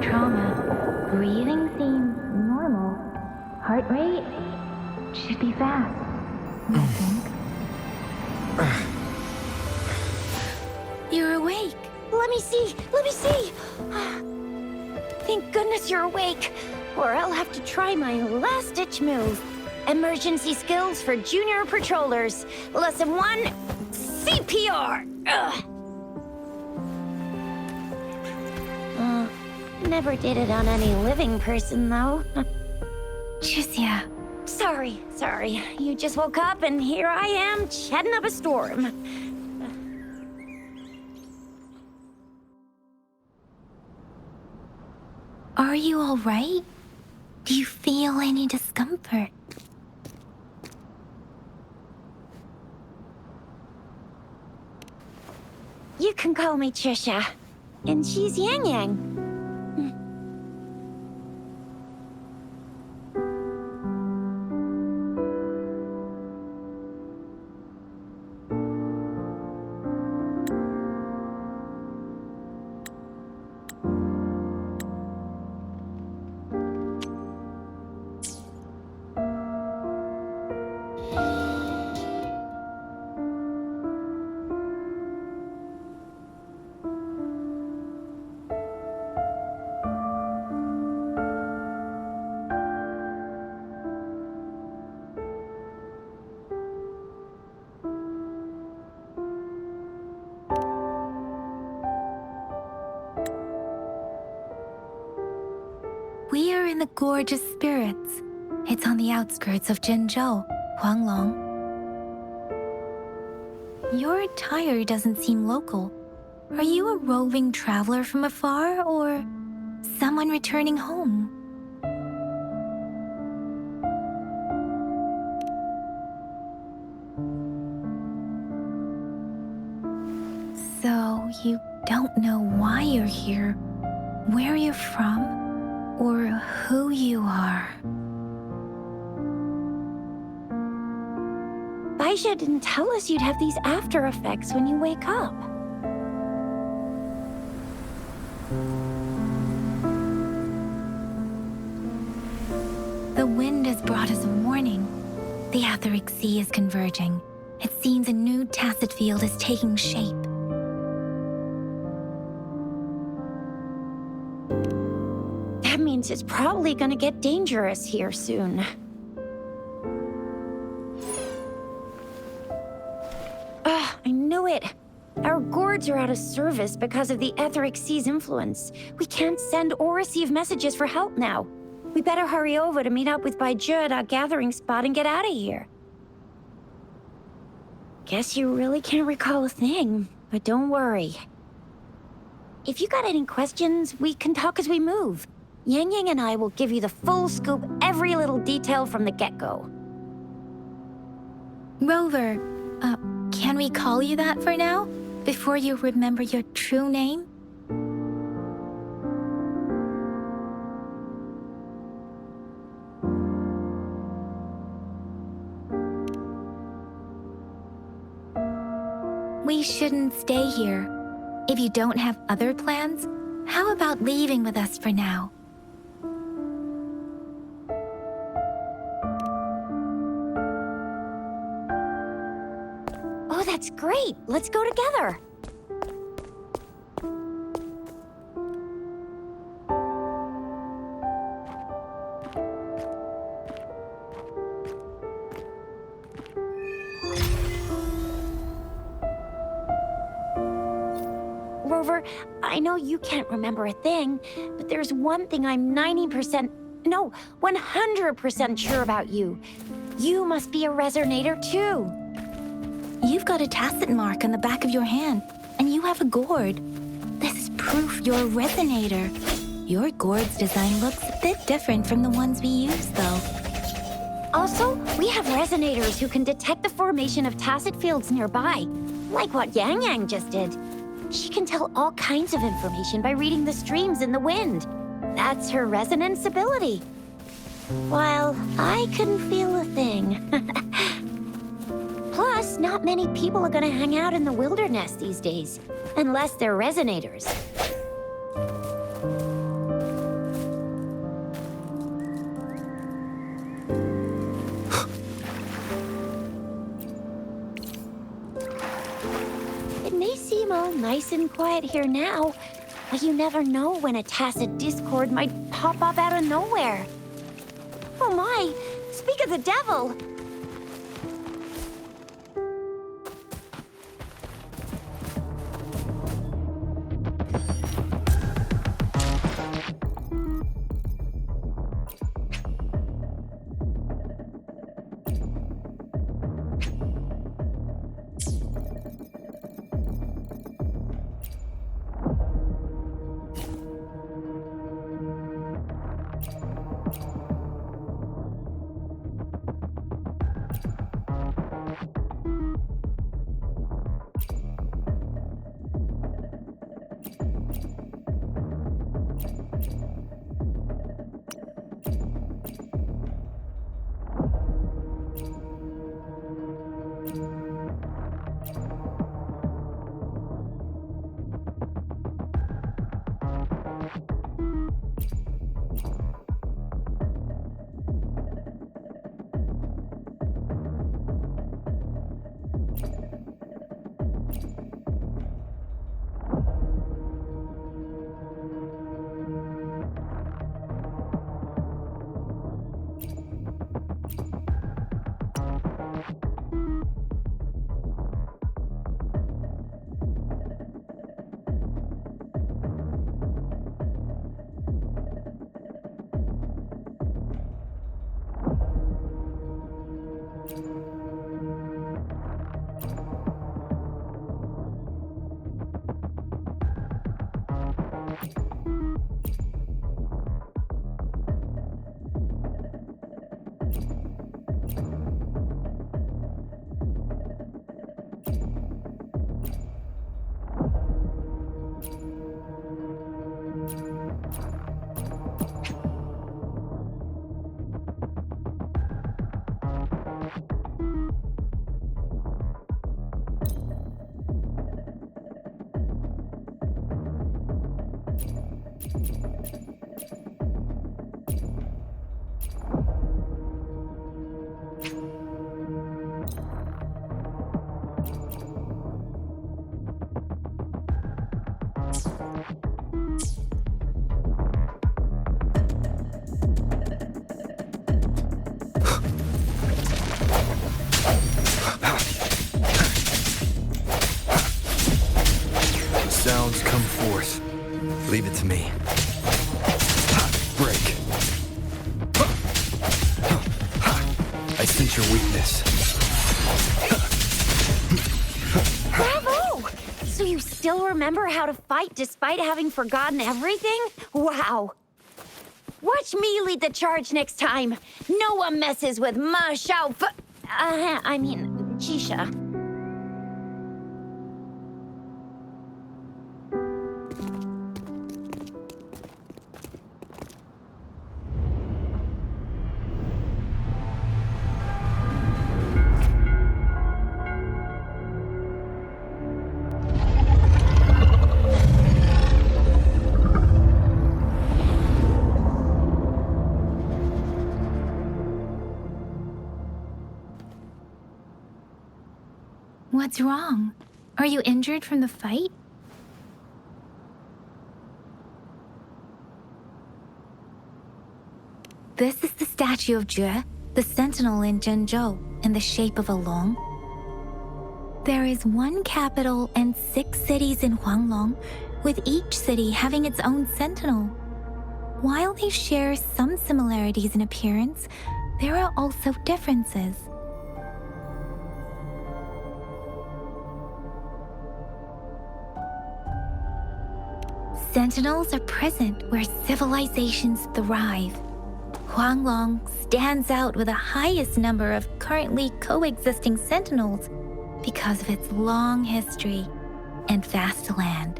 trauma. Breathing seems normal. Heart rate should be fast, I think. You're awake. Let me see. Let me see. Thank goodness you're awake, or I'll have to try my last-ditch move. Emergency skills for junior patrollers. Lesson 1, CPR. Never did it on any living person, though. Jusia. Sorry. You just woke up, and here I am, chatting up a storm. Are you all right? Do you feel any discomfort? You can call me Trisha, and she's Yang Yang. We are in the Gorgeous Spirits. It's on the outskirts of Jinzhou, Huanglong. Your attire doesn't seem local. Are you a roving traveler from afar, or someone returning home? So, you don't know why you're here, where you're from, or who you are. Baisha didn't tell us you'd have these after effects when you wake up. The wind has brought us a warning. The Etheric Sea is converging. It seems a new tacit field is taking shape. That means it's probably gonna get dangerous here soon. I knew it. Our gourds are out of service because of the Etheric Sea's influence. We can't send or receive messages for help now. We better hurry over to meet up with Baizhi at our gathering spot and get out of here. Guess you really can't recall a thing, but don't worry. If you got any questions, we can talk as we move. Yang Yang and I will give you the full scoop, every little detail from the get-go. Rover, can we call you that for now? Before you remember your true name? We shouldn't stay here. If you don't have other plans, how about leaving with us for now? Oh, that's great. Let's go together. Rover, I know you can't remember a thing, but there's one thing I'm 100% sure about you. You must be a resonator too. You've got a tacit mark on the back of your hand, and you have a gourd. This is proof you're a resonator. Your gourd's design looks a bit different from the ones we use, though. Also, we have resonators who can detect the formation of tacit fields nearby, like what Yang Yang just did. She can tell all kinds of information by reading the streams in the wind. That's her resonance ability. While I couldn't feel a thing. Plus, not many people are gonna hang out in the wilderness these days, unless they're resonators. nice and quiet here now, but you never know when a tacit discord might pop up out of nowhere. Oh my! Speak of the devil! Sounds come forth. Leave it to me. Break. I sense your weakness. Bravo! So you still remember how to fight despite having forgotten everything? Wow! Watch me lead the charge next time. No one messes with my Chisha. What's wrong? Are you injured from the fight? This is the statue of Jue, the sentinel in Zhenzhou, in the shape of a long. There is one capital and 6 cities in Huanglong, with each city having its own sentinel. While they share some similarities in appearance, there are also differences. Sentinels are present where civilizations thrive. Huanglong stands out with the highest number of currently coexisting sentinels because of its long history and vast land.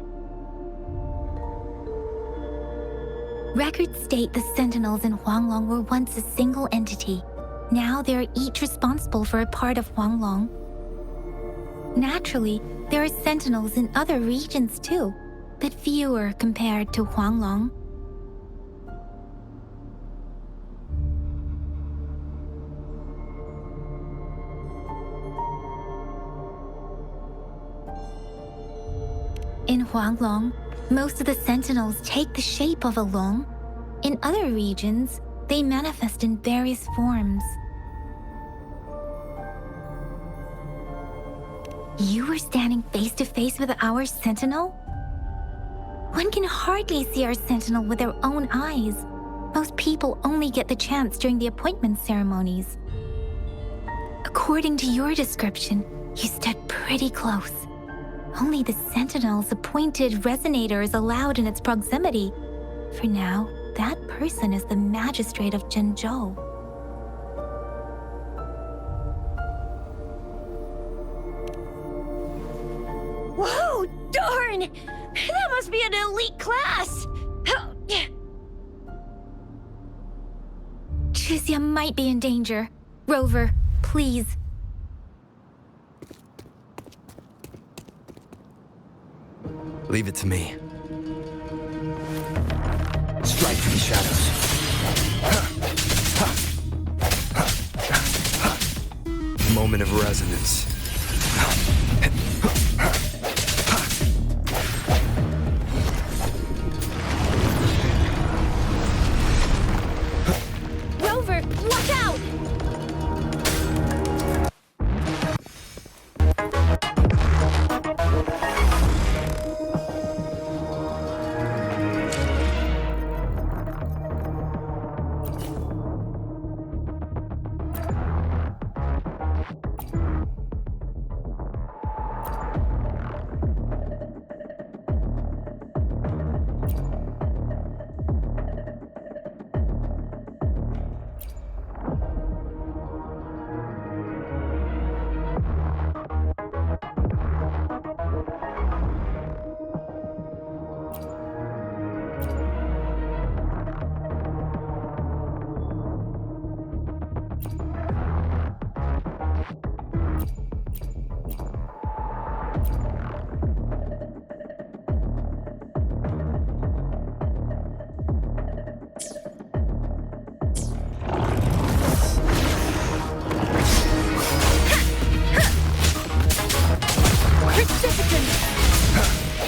Records state the sentinels in Huanglong were once a single entity. Now they are each responsible for a part of Huanglong. Naturally, there are sentinels in other regions too, but fewer compared to Huanglong. In Huanglong, most of the sentinels take the shape of a long. In other regions, they manifest in various forms. You were standing face to face with our sentinel? One can hardly see our sentinel with their own eyes. Most people only get the chance during the appointment ceremonies. According to your description, you stood pretty close. Only the sentinel's appointed resonator is allowed in its proximity. For now, that person is the magistrate of Zhenzhou. Whoa, darn! That must be an elite class! Chixia might be in danger. Rover, please. Leave it to me. Strike for the shadows. Moment of resonance. Rover, watch out!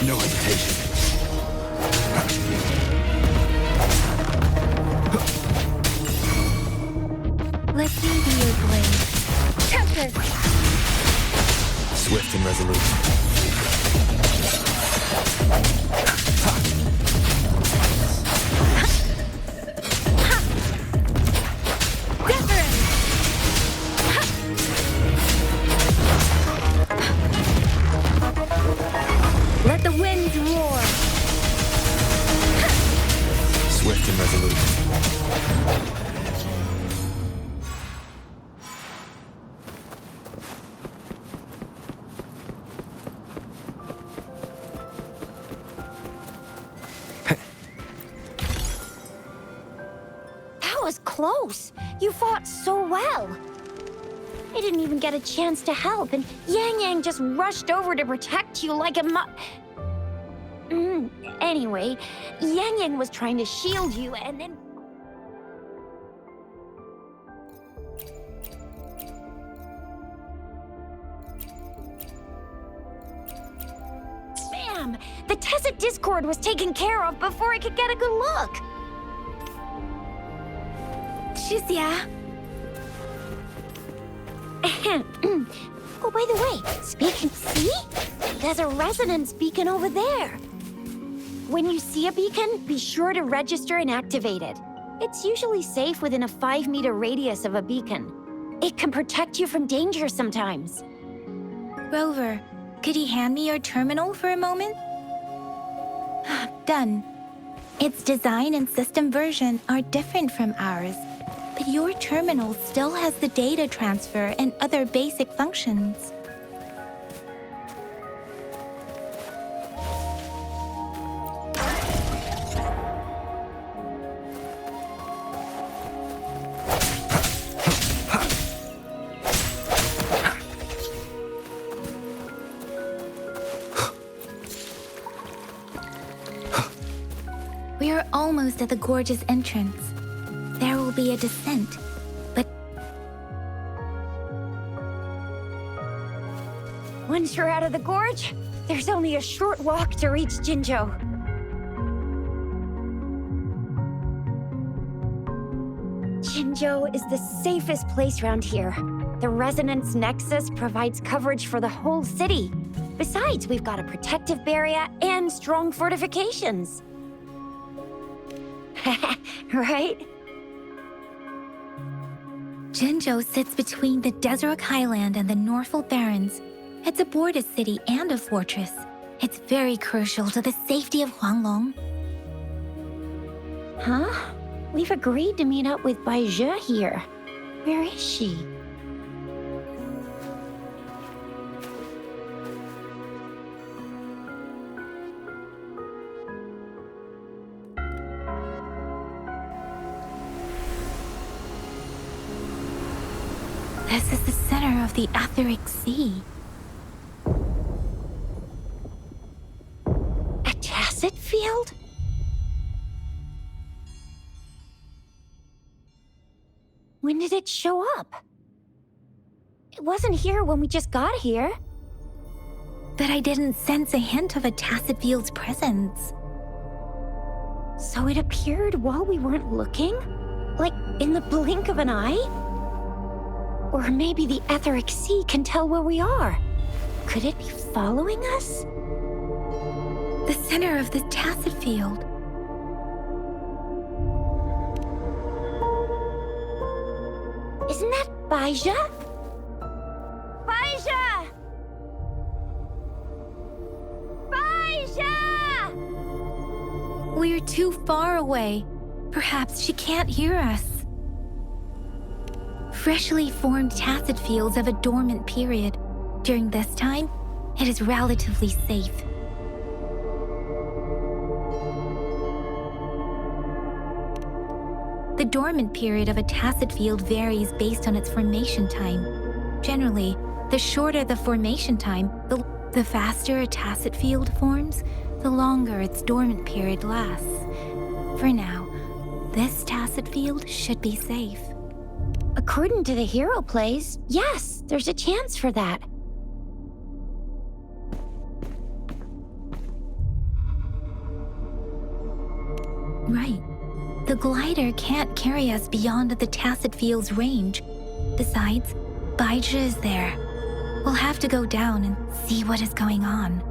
No hesitation. Let me be your blade. Tempest! Swift and resolute. Let the winds roar. Swift and resolute. That was close. You fought so well. I didn't even get a chance to help, and Yang Yang just rushed over to protect you like a Anyway, Yang Yang was trying to shield you, and then... Bam! The Tacit Discord was taken care of before I could get a good look. Chixia. Oh, by the way, see? There's a resonance beacon over there. When you see a beacon, be sure to register and activate it. It's usually safe within a 5-meter radius of a beacon. It can protect you from danger sometimes. Rover, could you hand me your terminal for a moment? Done. Its design and system version are different from ours, but your terminal still has the data transfer and other basic functions. We are almost at the gorge's entrance. There will be a descent, but... Once you're out of the gorge, there's only a short walk to reach Jinzhou. Jinzhou is the safest place around here. The Resonance Nexus provides coverage for the whole city. Besides, we've got a protective barrier and strong fortifications. Right? Jinzhou sits between the Desert Highland and the Norfolk Barrens. It's a border city and a fortress. It's very crucial to the safety of Huanglong. Huh? We've agreed to meet up with Bai Zhe here. Where is she? This is the center of the Etheric Sea. A tacit field? When did it show up? It wasn't here when we just got here. But I didn't sense a hint of a tacit field's presence. So it appeared while we weren't looking? Like in the blink of an eye? Or maybe the Etheric Sea can tell where we are. Could it be following us? The center of the tacit field. Isn't that Bai Zhe? Bai Zhe! Bai Zhe! We're too far away. Perhaps she can't hear us. Freshly formed tacit fields have a dormant period. During this time, it is relatively safe. The dormant period of a tacit field varies based on its formation time. Generally, the shorter the formation time, the faster a tacit field forms, the longer its dormant period lasts. For now, this tacit field should be safe. According to the hero plays, yes, there's a chance for that. Right. The glider can't carry us beyond the tacit field's range. Besides, Bai Zhe is there. We'll have to go down and see what is going on.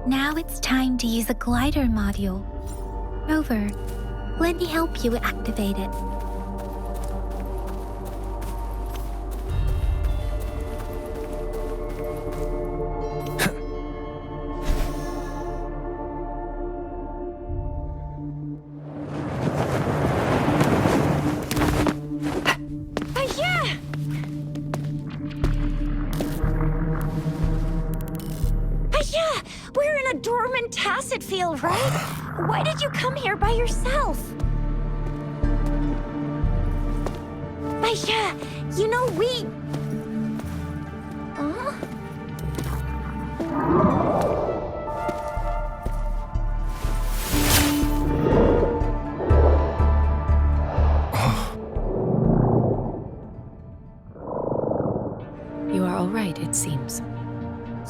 Now it's time to use the glider module. Rover, let me help you activate it. Tacit field, right? Why did you come here by yourself? Bai Zhe, you know we... Huh? You are all right, it seems.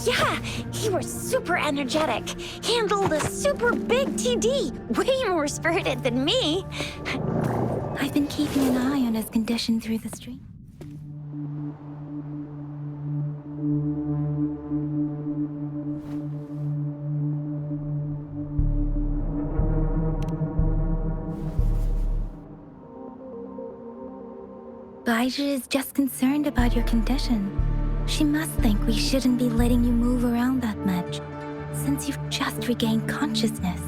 Yeah, you were super energetic. Handled a super big TD. Way more spirited than me. I've been keeping an eye on his condition through the stream. Bai Zhe is just concerned about your condition. She must think we shouldn't be letting you move around that much, since you've just regained consciousness.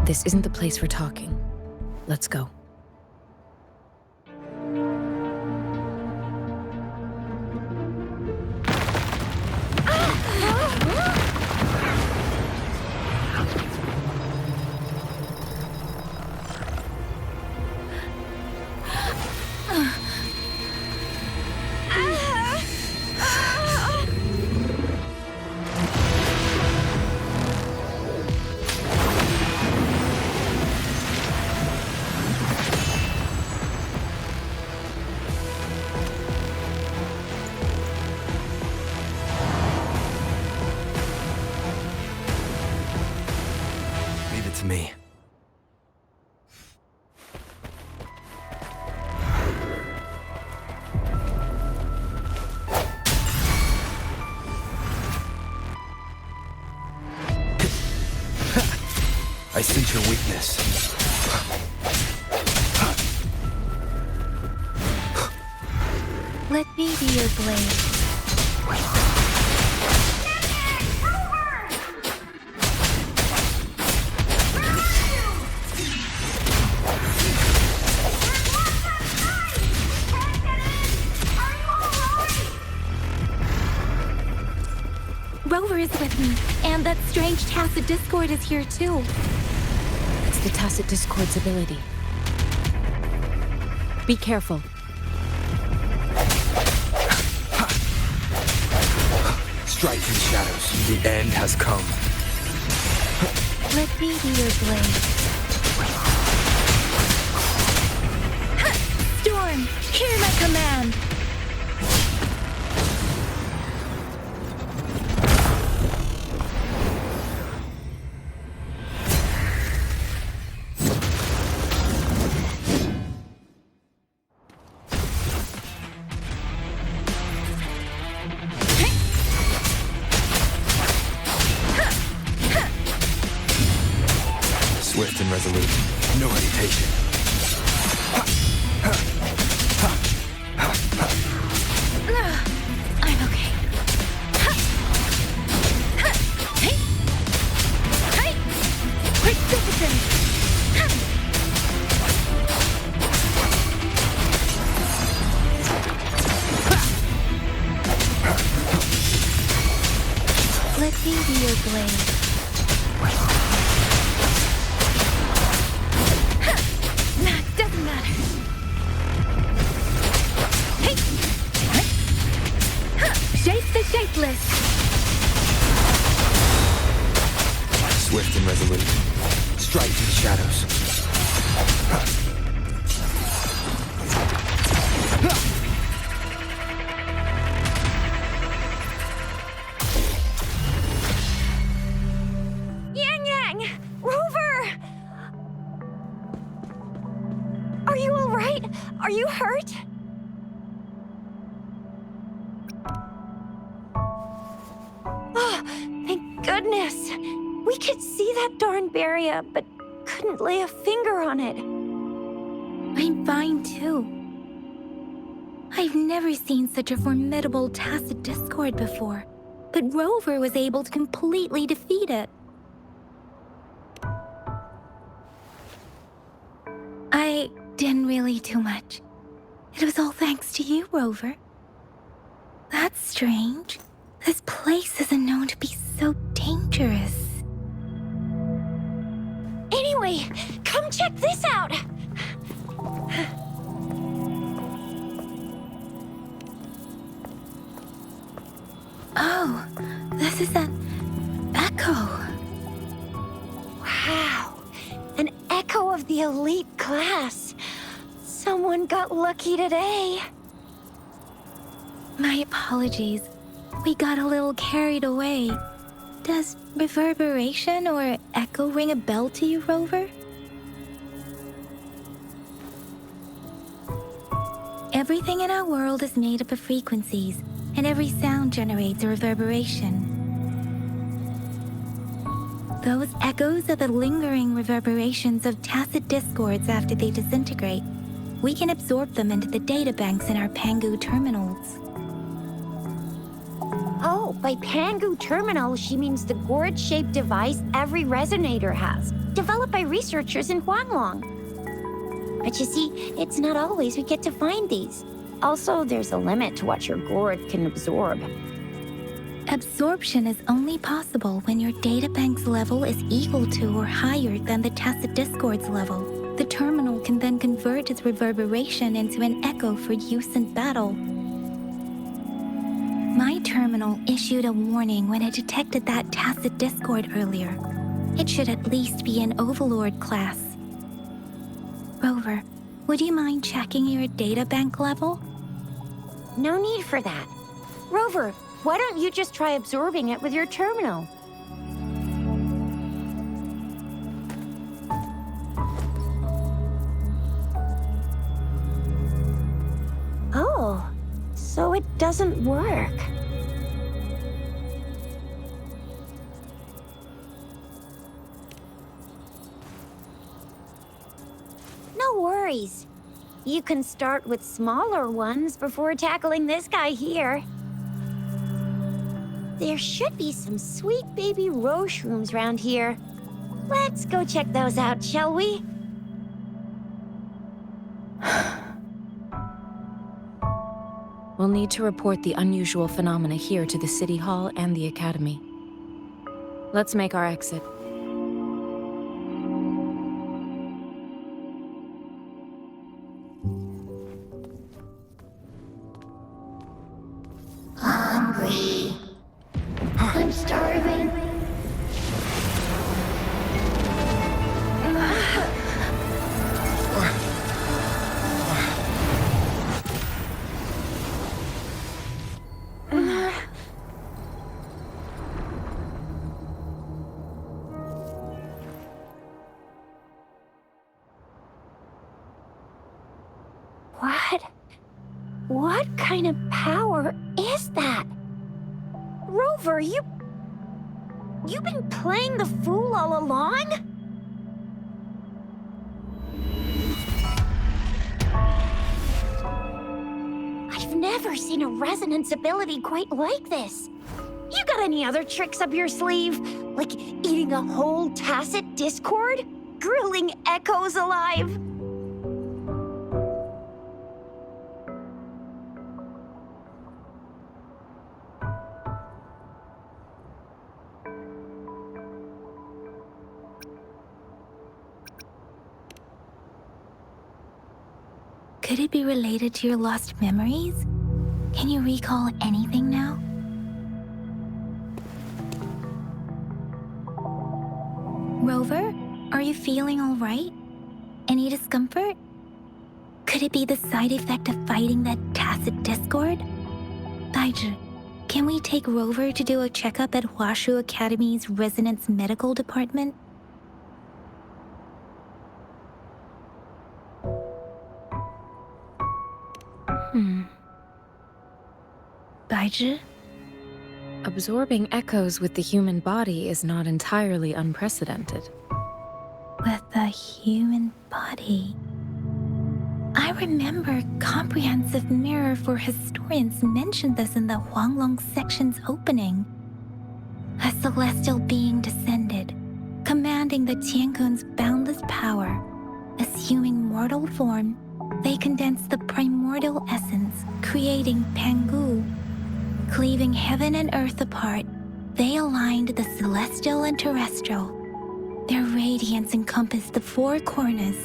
This isn't the place for talking. Let's go. to me. I sense your weakness. Let me be your blade. Rover is with me, and that strange Tacit Discord is here too. It's the Tacit Discord's ability. Be careful. Strike in the shadows. The end has come. Let me be your blade. Storm, hear my command! Swift and resolute. No hesitation. I'm okay. Precipitant! Let me be your blade. Nah, doesn't matter. Shape the shapeless. Swift and resolute. Strike in the shadows. Yang! Rover! Are you all right? Are you hurt? Oh, thank goodness. We could see that darn barrier, but couldn't lay a finger on it. I'm fine too. I've never seen such a formidable Tacit Discord before, but Rover was able to completely defeat it. I didn't really do much. It was all thanks to you, Rover. That's strange. This place isn't known to be so dangerous. Anyway, come check this out! Oh, this is an echo. Wow, an echo of the elite class. Someone got lucky today. My apologies. We got a little carried away. Does reverberation or echo ring a bell to you, Rover? Everything in our world is made up of frequencies, and every sound generates a reverberation. Those echoes are the lingering reverberations of Tacit Discords after they disintegrate. We can absorb them into the databanks in our Pangu terminals. Oh, by Pangu Terminal, she means the gourd-shaped device every resonator has, developed by researchers in Huanglong. But you see, it's not always we get to find these. Also, there's a limit to what your gourd can absorb. Absorption is only possible when your databank's level is equal to or higher than the Tacit Discord's level. The terminal can then convert its reverberation into an echo for use in battle. My terminal issued a warning when it detected that Tacit Discord earlier. It should at least be an Overlord class. Rover, would you mind checking your databank level? No need for that. Rover, why don't you just try absorbing it with your terminal? So it doesn't work. No worries. You can start with smaller ones before tackling this guy here. There should be some sweet baby roshrooms around here. Let's go check those out, shall we? We'll need to report the unusual phenomena here to the City Hall and the Academy. Let's make our exit. Hungry. I'm starving. What kind of power is that? Rover, you've been playing the fool all along? I've never seen a resonance ability quite like this. You got any other tricks up your sleeve? Like eating a whole tacit discord? Grilling echoes alive? Could it be related to your lost memories? Can you recall anything now? Rover, are you feeling all right? Any discomfort? Could it be the side effect of fighting that tacit discord? Daiju, can we take Rover to do a checkup at Hwashu Academy's Resonance Medical Department? Daiju? Absorbing echoes with the human body is not entirely unprecedented. With the human body. I remember Comprehensive Mirror for Historians mentioned this in the Huanglong section's opening. A celestial being descended, commanding the Tiankun's boundless power. Assuming mortal form, they condensed the primordial essence, creating Pangu. Cleaving heaven and earth apart, they aligned the celestial and terrestrial. Their radiance encompassed the four corners.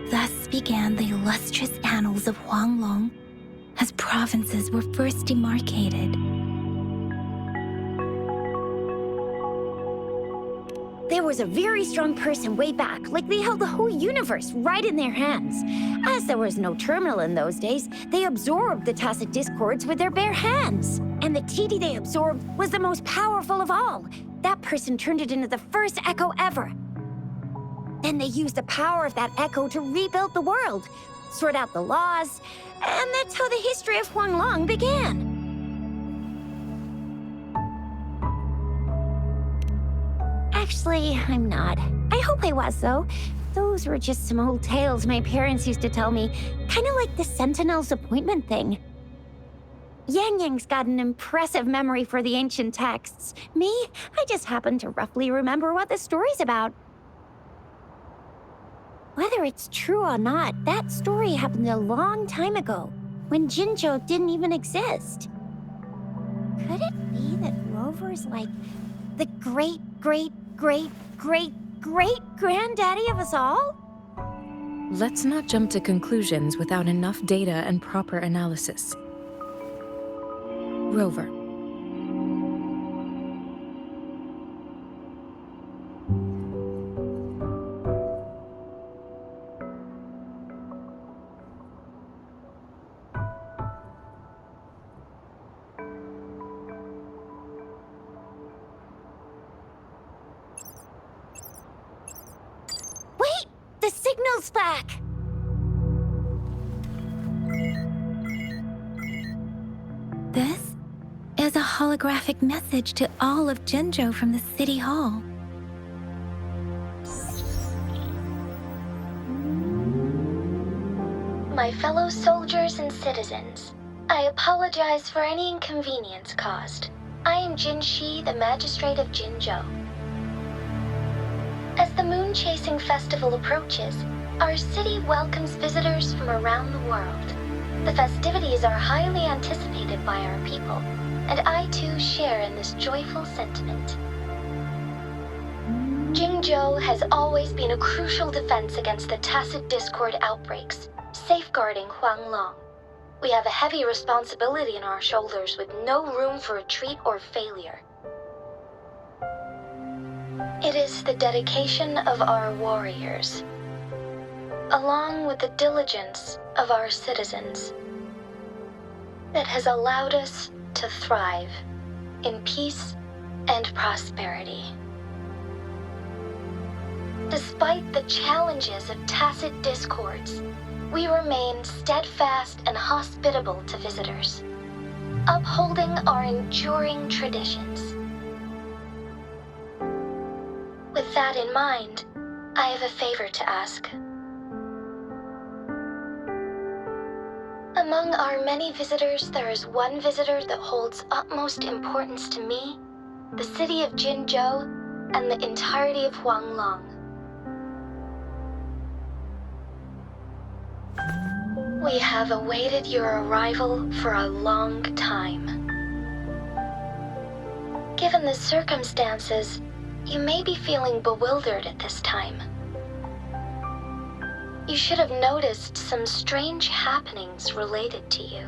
Thus began the illustrious annals of Huanglong, as provinces were first demarcated. There was a very strong person way back, like they held the whole universe right in their hands. As there was no terminal in those days, they absorbed the tacit discords with their bare hands. And the TD they absorbed was the most powerful of all. That person turned it into the first echo ever. Then they used the power of that echo to rebuild the world, sort out the laws, and that's how the history of Huanglong began. Actually, I'm not. I hope I was, though. Those were just some old tales my parents used to tell me, kind of like the Sentinel's appointment thing. Yang Yang's got an impressive memory for the ancient texts. Me, I just happen to roughly remember what the story's about. Whether it's true or not, that story happened a long time ago, when Jinzhou didn't even exist. Could it be that Rover's like the great-great-great-great-great-granddaddy of us all? Let's not jump to conclusions without enough data and proper analysis. Rover. Wait! The signal's back! holographic message to all of Jinzhou from the City Hall. My fellow soldiers and citizens, I apologize for any inconvenience caused. I am Jin Shi, the Magistrate of Jinzhou. As the Moon-Chasing Festival approaches, our city welcomes visitors from around the world. The festivities are highly anticipated by our people, and I too share in this joyful sentiment. Jinzhou has always been a crucial defense against the tacit discord outbreaks, safeguarding Huanglong. We have a heavy responsibility on our shoulders with no room for retreat or failure. It is the dedication of our warriors, along with the diligence of our citizens, that has allowed us to thrive in peace and prosperity. Despite the challenges of tacit discords, we remain steadfast and hospitable to visitors, upholding our enduring traditions. With that in mind, I have a favor to ask. Among our many visitors, there is one visitor that holds utmost importance to me, the city of Jinzhou, and the entirety of Huanglong. We have awaited your arrival for a long time. Given the circumstances, you may be feeling bewildered at this time. You should have noticed some strange happenings related to you.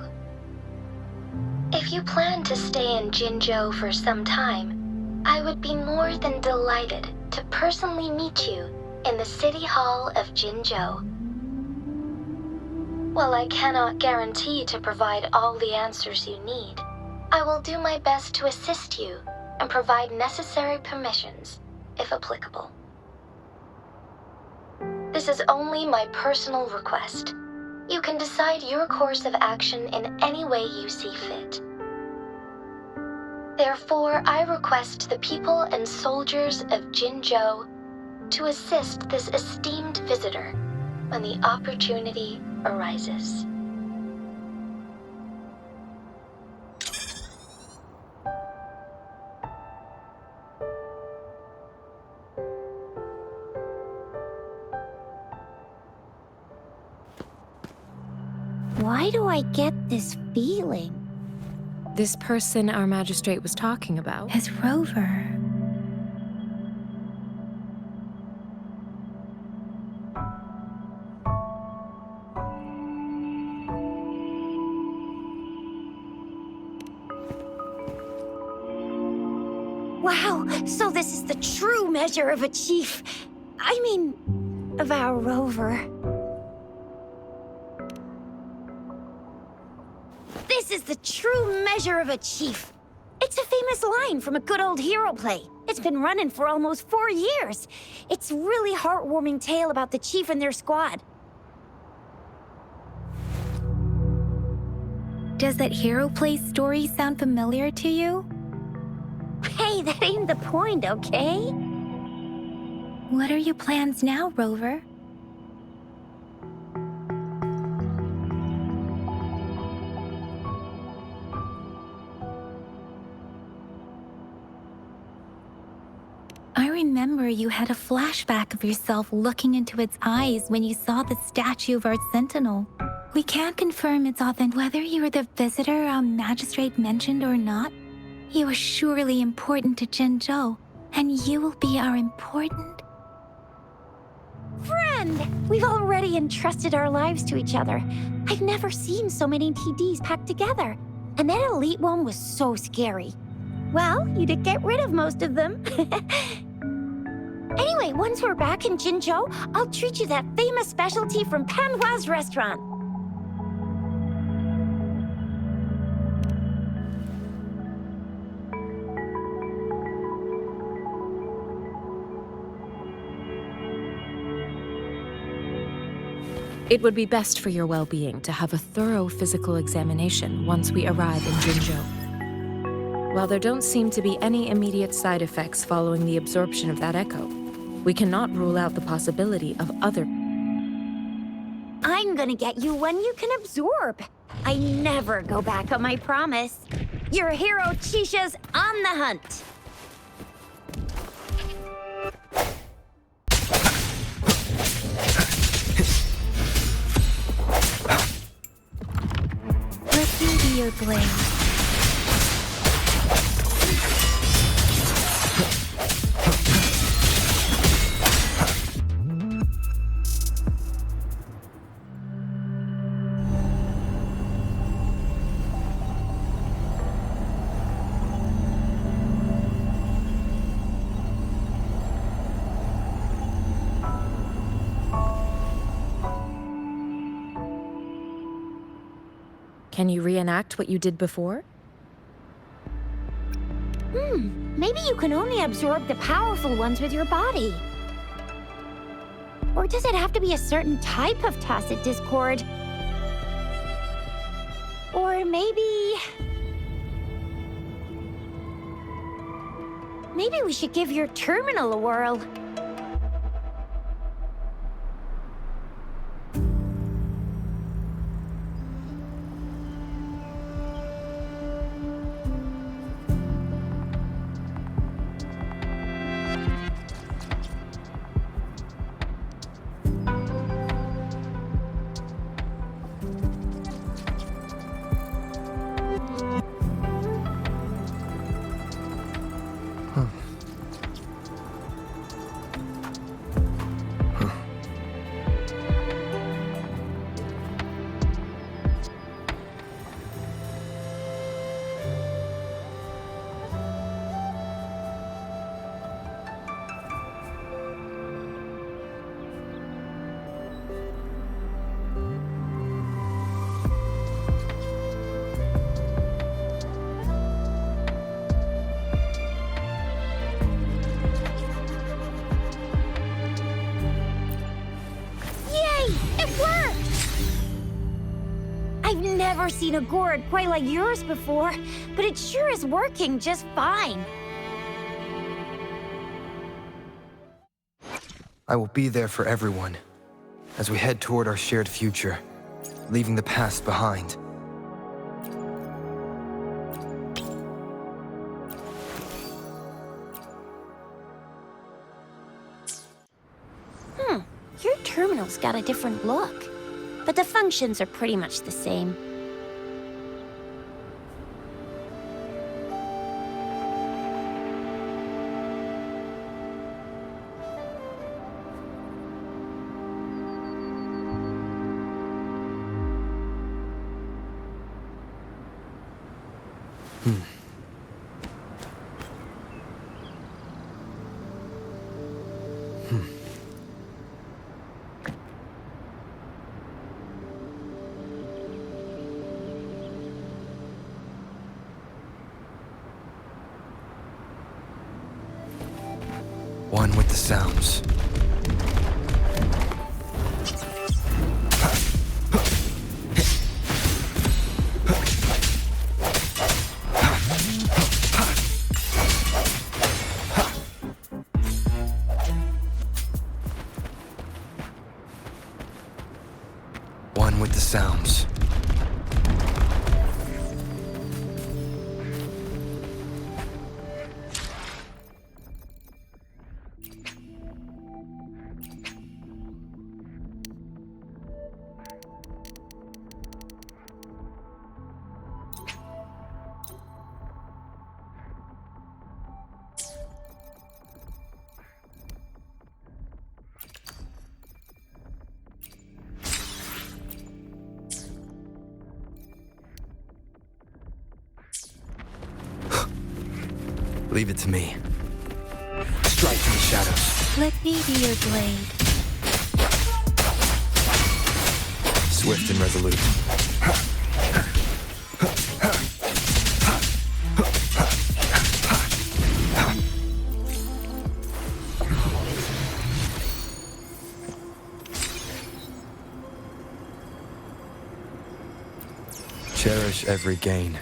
If you plan to stay in Jinzhou for some time, I would be more than delighted to personally meet you in the City Hall of Jinzhou. While I cannot guarantee to provide all the answers you need, I will do my best to assist you and provide necessary permissions, if applicable. This is only my personal request. You can decide your course of action in any way you see fit. Therefore, I request the people and soldiers of Jinzhou to assist this esteemed visitor when the opportunity arises. Why do I get this feeling? This person our magistrate was talking about. Is Rover. Wow, so this is the true measure of a chief. I mean, of our Rover. This is the true measure of a chief. It's a famous line from a good old hero play. It's been running for almost 4 years. It's a really heartwarming tale about the chief and their squad. Does that hero play story sound familiar to you? Hey, that ain't the point, okay? What are your plans now, Rover? I remember you had a flashback of yourself looking into its eyes when you saw the statue of our sentinel. We can't confirm its authenticity. Whether you are the visitor our magistrate mentioned or not, you are surely important to Jinzhou, and you will be our important... Friend! We've already entrusted our lives to each other. I've never seen so many TDs packed together. And that elite one was so scary. Well, you did get rid of most of them. Anyway, once we're back in Jinzhou, I'll treat you that famous specialty from Panhua's restaurant. It would be best for your well-being to have a thorough physical examination once we arrive in Jinzhou. While there don't seem to be any immediate side effects following the absorption of that echo, we cannot rule out the possibility of other... I'm gonna get you one you can absorb. I never go back on my promise. Your hero Chisha's on the hunt. Let me be your blade. Can you reenact what you did before? Maybe you can only absorb the powerful ones with your body. Or does it have to be a certain type of tacit discord? Or maybe we should give your terminal a whirl. I've never seen a gourd quite like yours before, but it sure is working just fine. I will be there for everyone as we head toward our shared future, leaving the past behind. Your terminal's got a different look, but the functions are pretty much the same. One with the sounds. One with the sounds. Leave it to me. Strike in the shadows. Let me be your blade. Swift and resolute. Cherish every gain.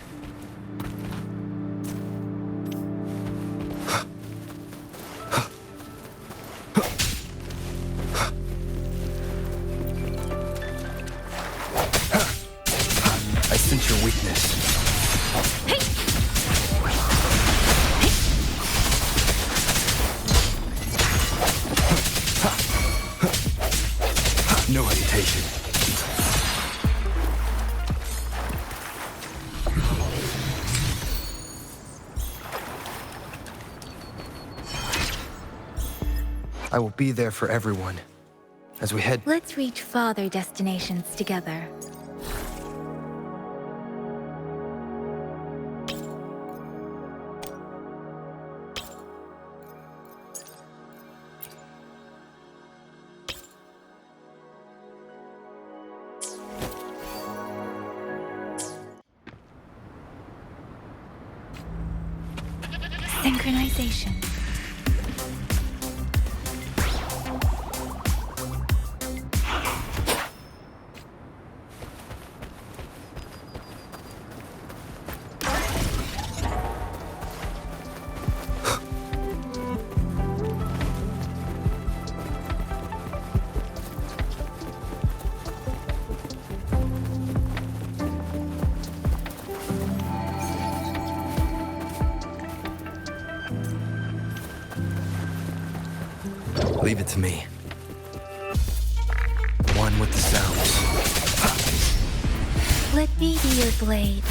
I will be there for everyone as we head. Let's reach farther destinations together. Synchronization. Leave it to me. One with the sounds. Let me be your blade.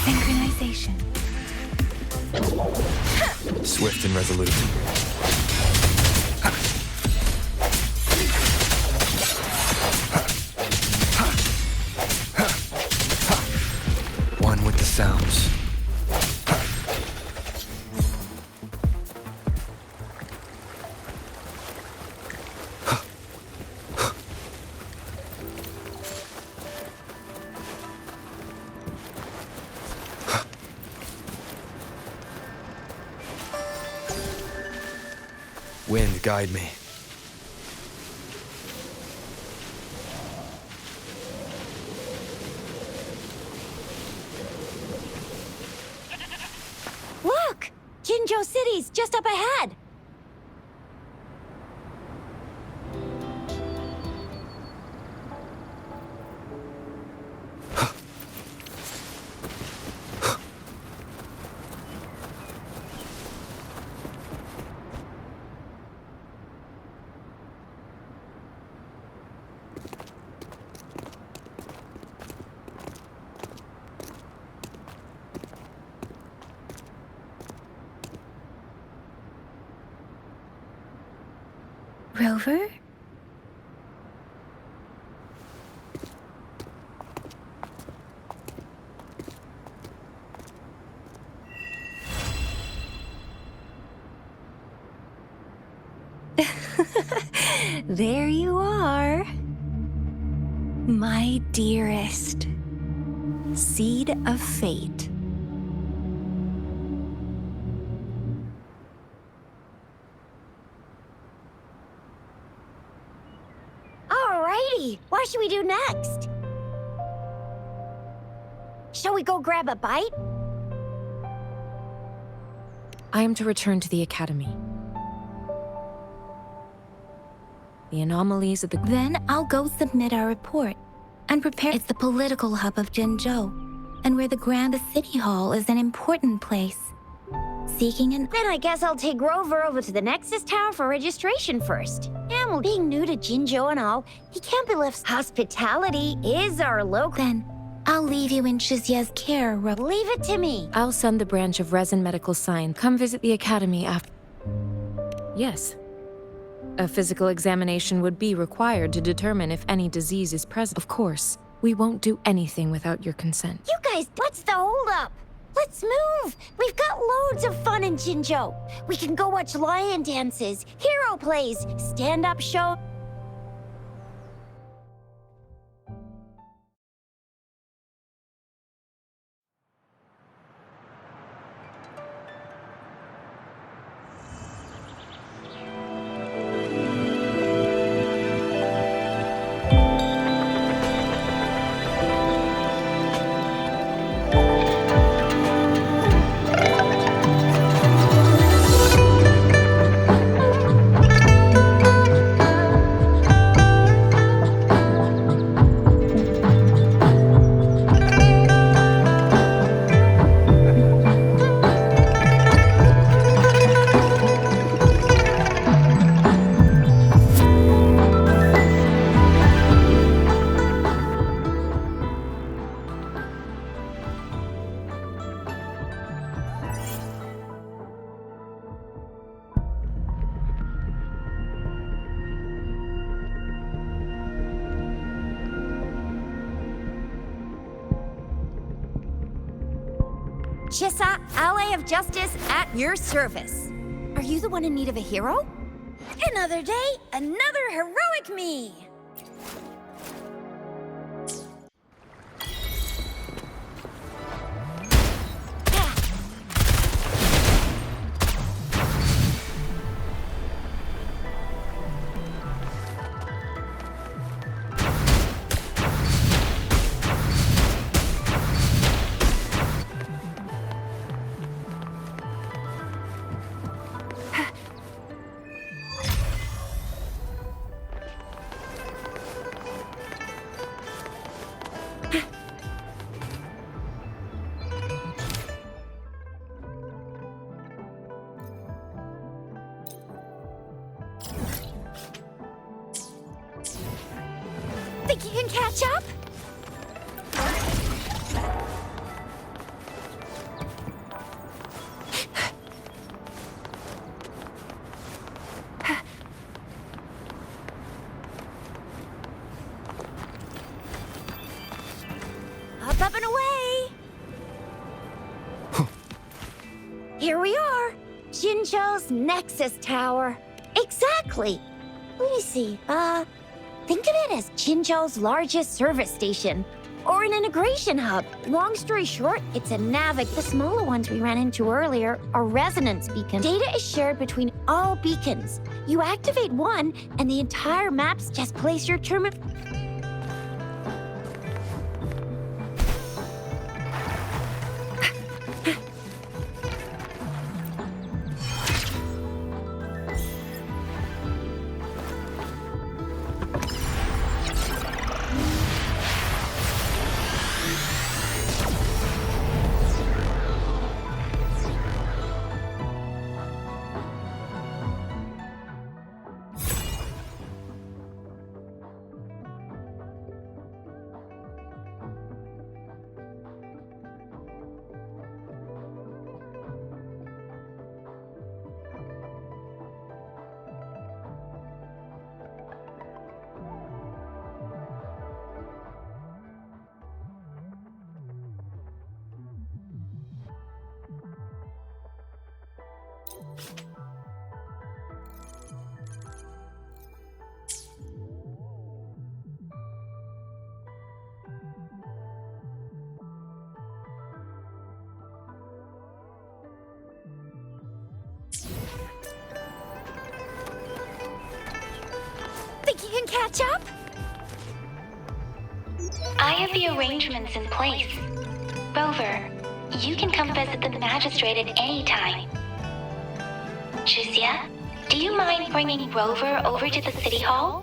Synchronization. Swift and resolute. One with the sounds. Wind, guide me. Look! Jinzhou City's just up ahead! Rover? There you are. My dearest. Seed of fate. Alrighty, what should we do next? Shall we go grab a bite? I am to return to the Academy. The anomalies of the... Then I'll go submit our report and prepare. It's the political hub of Jinzhou, and where the Grand City Hall is an important place. Seeking an... Then I guess I'll take Rover over to the Nexus Tower for registration first. And well, being new to Jinzhou and all, he can't be left. Hospitality is our local. Then I'll leave you in Shizye's care, Leave it to me. I'll send the branch of Resin Medical Science. Come visit the Academy after... Yes. A physical examination would be required to determine if any disease is present. Of course, we won't do anything without your consent. You guys, what's the holdup? Let's move! We've got loads of fun in Jinzhou. We can go watch lion dances, hero plays, stand-up show. Chissa, ally of justice, at your service. Are you the one in need of a hero? Another day, another heroic me! Think you can catch up? Up and away! Here we are, Jinzhou's Nexus Tower. Exactly. Let me see, think of it as Jinzhou's largest service station, or an integration hub. Long story short, it's a The smaller ones we ran into earlier are resonance beacons. Data is shared between all beacons. You activate one, and the entire maps just place your terminal. Think you can catch up? I have the arrangements in place. Rover, you can come visit the magistrate at any time. Jusia, do you mind bringing Rover over to the city hall?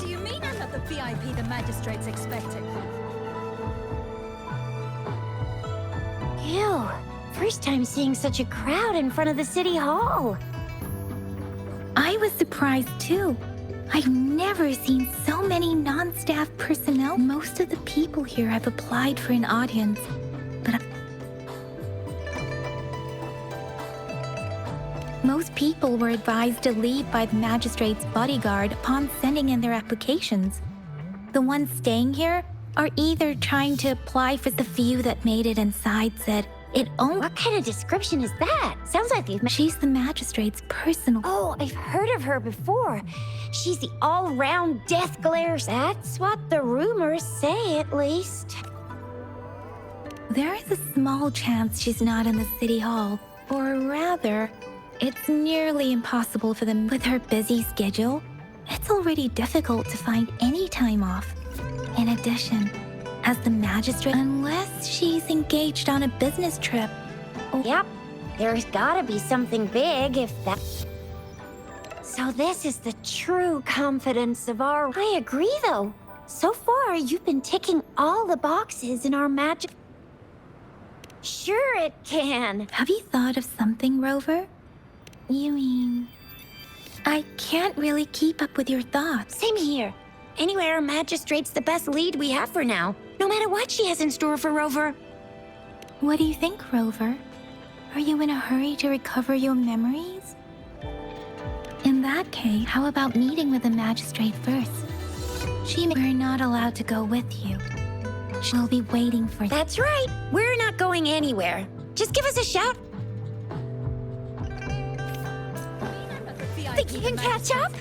Do you mean I'm not the VIP the magistrate's expecting? Ew. First time seeing such a crowd in front of the city hall. I was surprised too. I've never seen so many non-staff personnel. Most of the people here have applied for an audience, but most people were advised to leave by the magistrate's bodyguard upon sending in their applications. The ones staying here are either trying to apply for the few that made it inside said it only... What kind of description is that? Sounds like you've... She's the magistrate's personal... Oh, I've heard of her before. She's the all-round death glare. That's what the rumors say, at least. There is a small chance she's not in the city hall. Or rather, it's nearly impossible for them with her busy schedule. It's already difficult to find any time off. In addition, as the magistrate, unless she's engaged on a business trip. Yep, there's gotta be something big if that... So this is the true confidence of our... I agree, though. So far, you've been ticking all the boxes in our magic... Sure it can. Have you thought of something, Rover? You mean... I can't really keep up with your thoughts. Same here. Anyway, our magistrate's the best lead we have for now, no matter what she has in store for Rover. What do you think, Rover? Are you in a hurry to recover your memories? In that case, how about meeting with the magistrate first? We're not allowed to go with you. She'll be waiting for you. That's right. We're not going anywhere. Just give us a shout. Think you can catch up?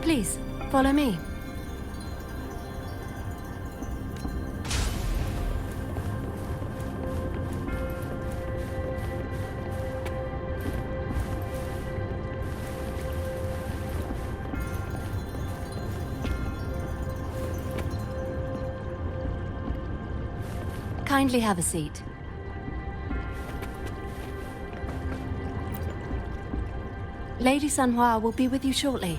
Please, follow me. Kindly have a seat. Lady Sanhua will be with you shortly.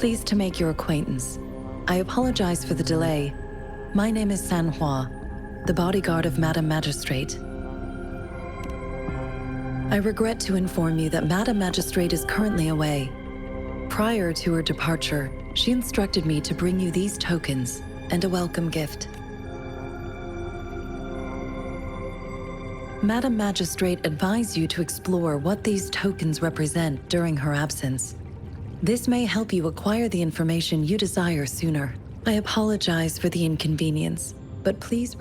Pleased to make your acquaintance. I apologize for the delay. My name is Sanhua, the bodyguard of Madam Magistrate. I regret to inform you that Madam Magistrate is currently away. Prior to her departure, she instructed me to bring you these tokens and a welcome gift. Madam Magistrate advised you to explore what these tokens represent during her absence. This may help you acquire the information you desire sooner. I apologize for the inconvenience, but please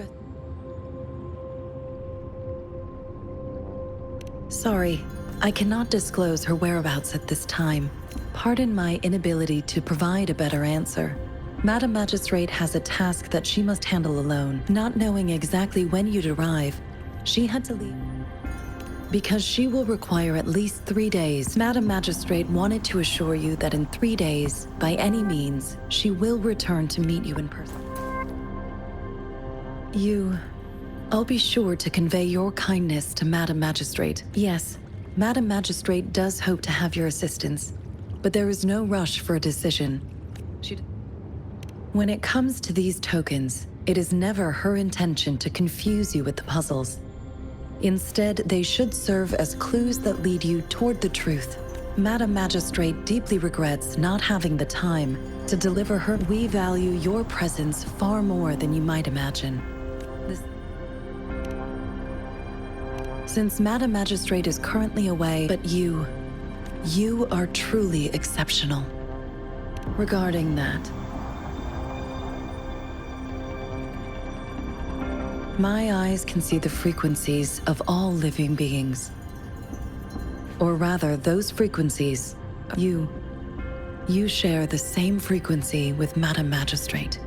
Sorry, I cannot disclose her whereabouts at this time. Pardon my inability to provide a better answer. Madam Magistrate has a task that she must handle alone. Not knowing exactly when you'd arrive, she had to leave. Because she will require at least 3 days, Madam Magistrate wanted to assure you that in 3 days, by any means, she will return to meet you in person. I'll be sure to convey your kindness to Madam Magistrate. Yes, Madam Magistrate does hope to have your assistance, but there is no rush for a decision. When it comes to these tokens, it is never her intention to confuse you with the puzzles. Instead, they should serve as clues that lead you toward the truth. Madam Magistrate deeply regrets not having the time to deliver her. We value your presence far more than you might imagine. Since Madam Magistrate is currently away, but you are truly exceptional. Regarding that, my eyes can see the frequencies of all living beings. Or rather, those frequencies, you share the same frequency with Madam Magistrate.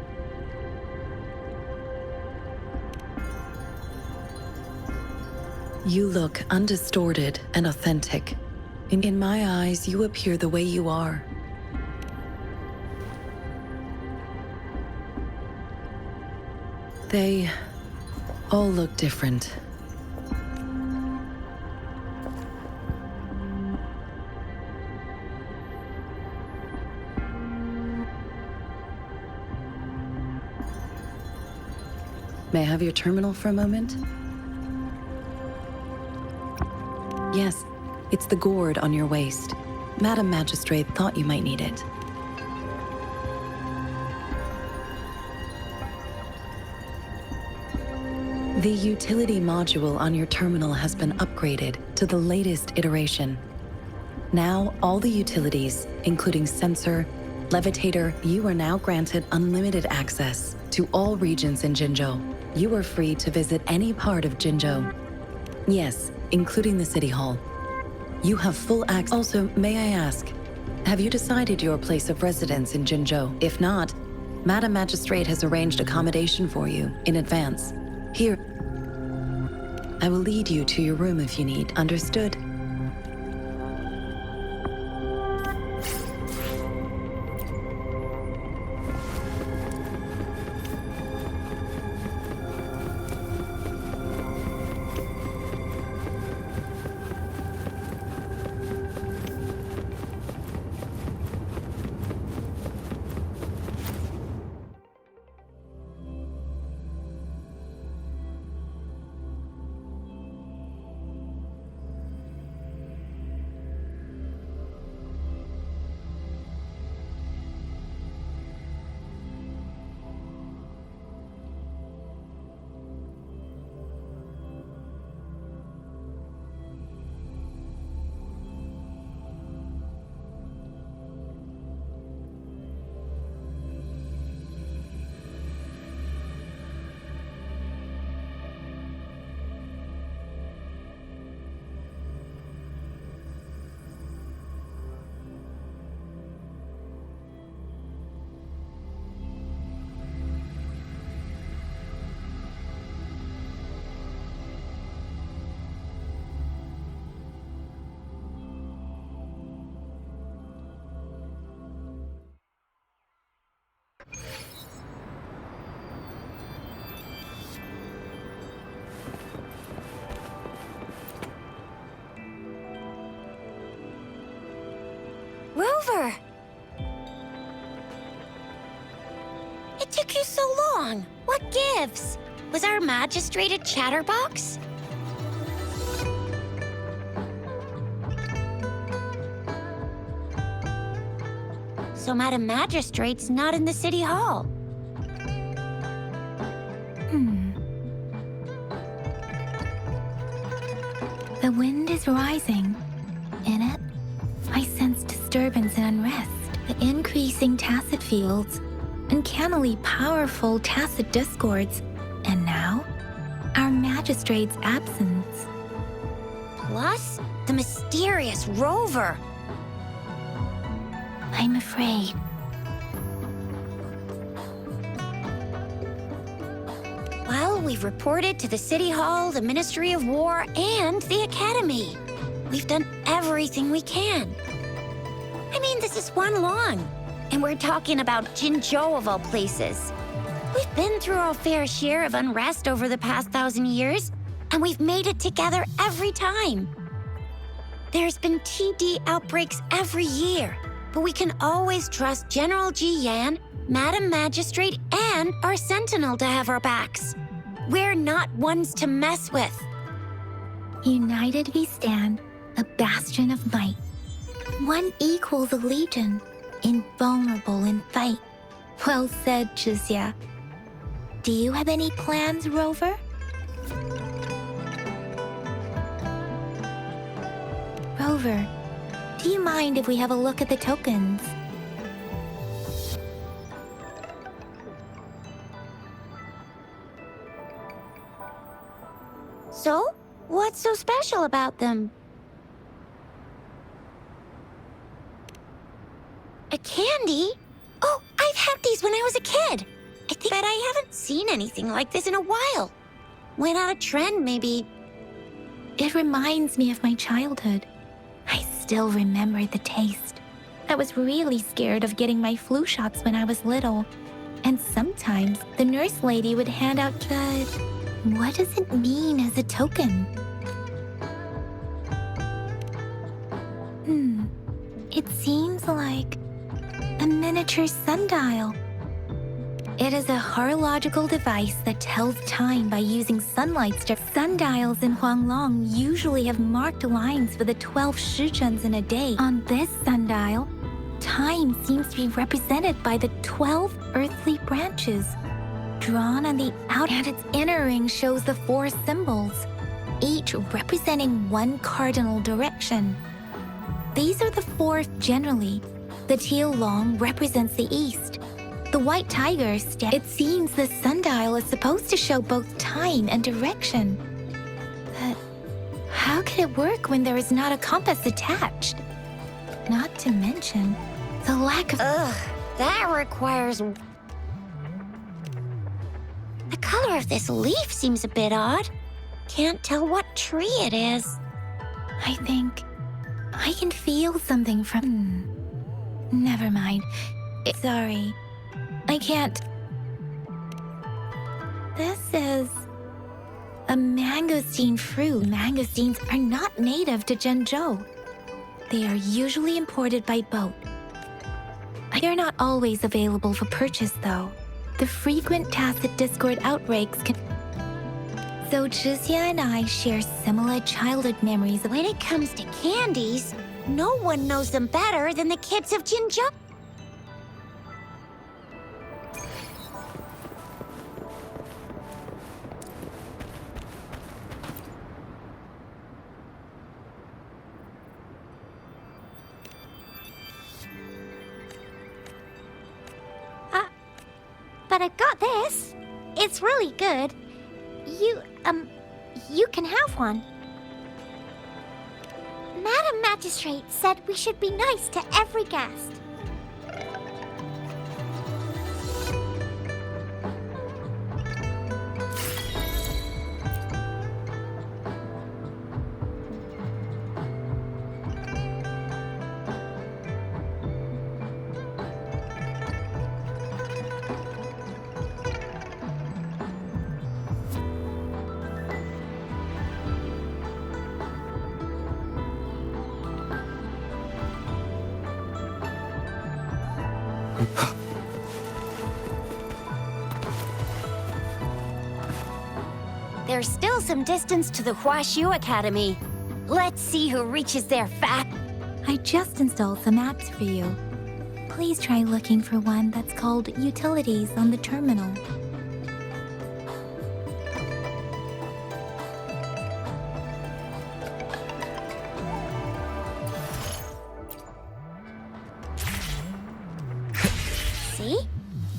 You look undistorted and authentic. In my eyes, you appear the way you are. They all look different. May I have your terminal for a moment? Yes, it's the gourd on your waist. Madam Magistrate thought you might need it. The utility module on your terminal has been upgraded to the latest iteration. Now, all the utilities, including sensor, levitator, you are now granted unlimited access to all regions in Jinzhou. You are free to visit any part of Jinzhou. Yes, including the City Hall. You have full access. Also, may I ask, have you decided your place of residence in Jinzhou? If not, Madam Magistrate has arranged accommodation for you in advance. Here, I will lead you to your room if you need. Understood? Rover! It took you so long. What gives? Was our magistrate a chatterbox? So Madam Magistrate's not in the City Hall. The wind is rising. In it, I sense disturbance and unrest. The increasing tacit fields, uncannily powerful tacit discords, and now, our magistrate's absence. Plus, the mysterious rover. I'm afraid. Well, we've reported to the City Hall, the Ministry of War, and the Academy. We've done everything we can. I mean, this is one long. And we're talking about Jinzhou of all places. We've been through our fair share of unrest over the past 1,000 years, and we've made it together every time. There's been TD outbreaks every year, but we can always trust General Ji Yan, Madam Magistrate, and our Sentinel to have our backs. We're not ones to mess with. United we stand, a bastion of might. One equals a legion, invulnerable in fight. Well said, Chixia. Do you have any plans, Rover? Rover, do you mind if we have a look at the tokens? So, what's so special about them? A candy? Oh, I've had these when I was a kid. But I haven't seen anything like this in a while. Went out of trend, maybe. It reminds me of my childhood. I still remember the taste. I was really scared of getting my flu shots when I was little. And sometimes the nurse lady would hand out the... What does it mean as a token? It seems like a miniature sundial. It is a horological device that tells time by using sunlight. Sundials in Huanglong usually have marked lines for the 12 shizhens in a day. On this sundial, time seems to be represented by the 12 earthly branches. Drawn on the out, and its inner ring shows the 4 symbols, each representing one cardinal direction. These are the 4 generally. The teal long represents the east. The white tiger it seems the sundial is supposed to show both time and direction. But how could it work when there is not a compass attached? Not to mention the lack of... Ugh, that requires... The color of this leaf seems a bit odd. Can't tell what tree it is. I think I can feel something from... Never mind. Sorry. I can't... This is... a mangosteen fruit. Mangosteens are not native to Zhenzhou. They are usually imported by boat. They are not always available for purchase, though. The frequent tacit discord outbreaks can... So Chixia and I share similar childhood memories of... When it comes to candies, no one knows them better than the kids of Jinzhou. But I've got this. It's really good. You can have one. Madam Magistrate said we should be nice to every guest. There's still some distance to the Huaxiu Academy. Let's see who reaches there fast. I just installed some apps for you. Please try looking for one that's called Utilities on the terminal.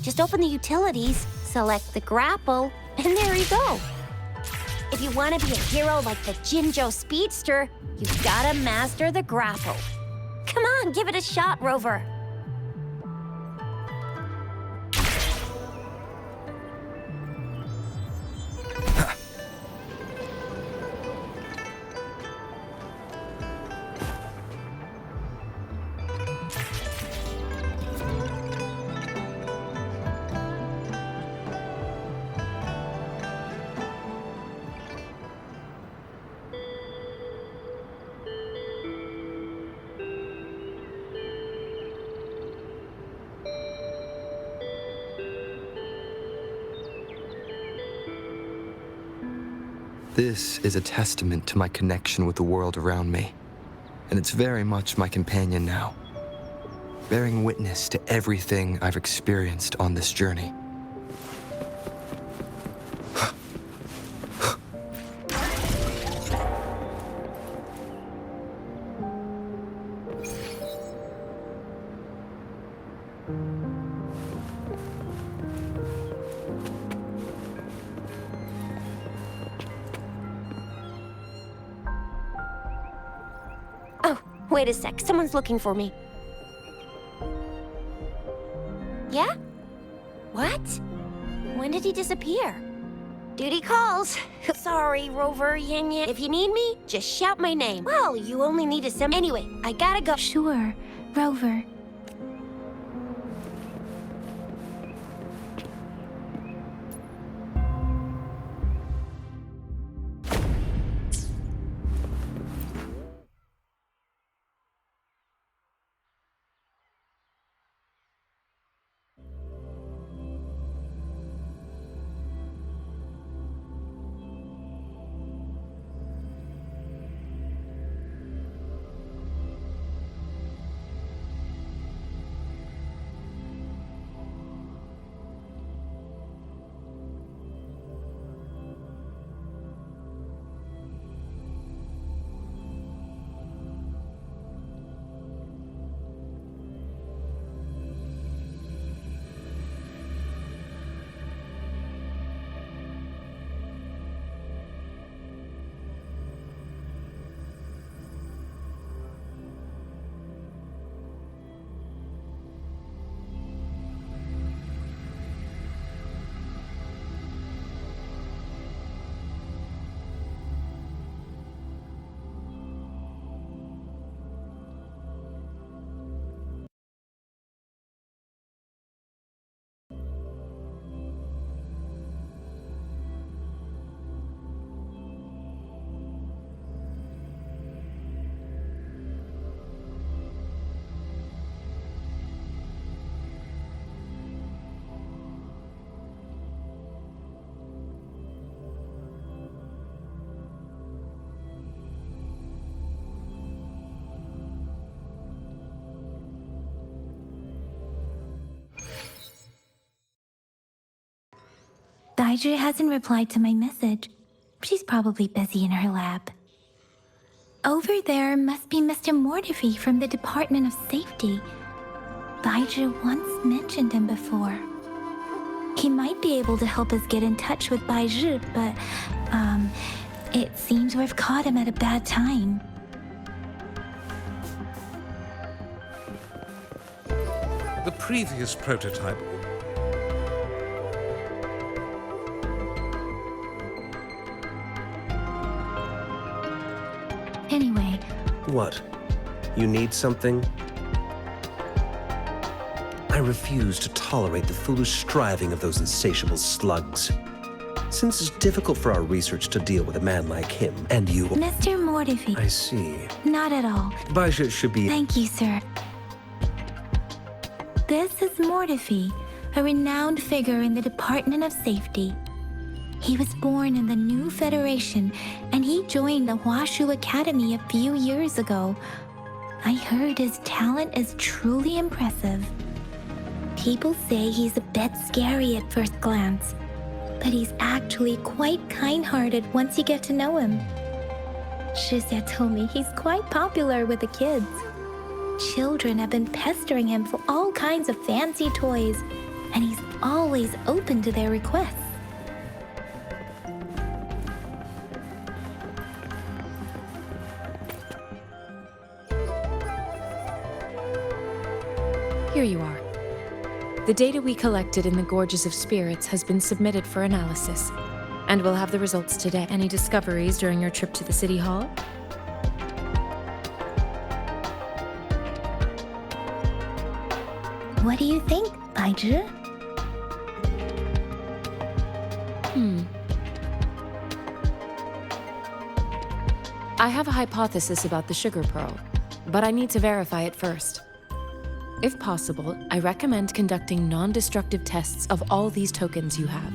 Just open the utilities, select the grapple, and there you go. If you want to be a hero like the Jinjo Speedster, you've gotta master the grapple. Come on, give it a shot, Rover. This is a testament to my connection with the world around me, and it's very much my companion now, bearing witness to everything I've experienced on this journey. Oh, wait a sec. Someone's looking for me. Yeah? What? When did he disappear? Duty calls. Sorry, Rover, Yang Yang. If you need me, just shout my name. Well, you only need to send... Anyway, I gotta go. Sure, Rover. Daiju hasn't replied to my message. She's probably busy in her lab. Over there must be Mr. Mortefi from the Department of Safety. Daiju once mentioned him before. He might be able to help us get in touch with Baizhi, but, it seems we've caught him at a bad time. The previous prototype... Anyway. What? You need something? I refuse to tolerate the foolish striving of those insatiable slugs. Since it's difficult for our research to deal with a man like him, and you... Mr. Mortefi. I see. Not at all. Baizhi should be... Thank you, sir. This is Mortefi, a renowned figure in the Department of Safety. He was born in the new Federation, and he joined the Huashu Academy a few years ago. I heard his talent is truly impressive. People say he's a bit scary at first glance, but he's actually quite kind-hearted once you get to know him. Shizia told me he's quite popular with the kids. Children have been pestering him for all kinds of fancy toys, and he's always open to their requests. Here you are. The data we collected in the Gorges of Spirits has been submitted for analysis, and we'll have the results today. Any discoveries during your trip to the City Hall? What do you think, Aiju? I have a hypothesis about the sugar pearl, but I need to verify it first. If possible, I recommend conducting non-destructive tests of all these tokens you have.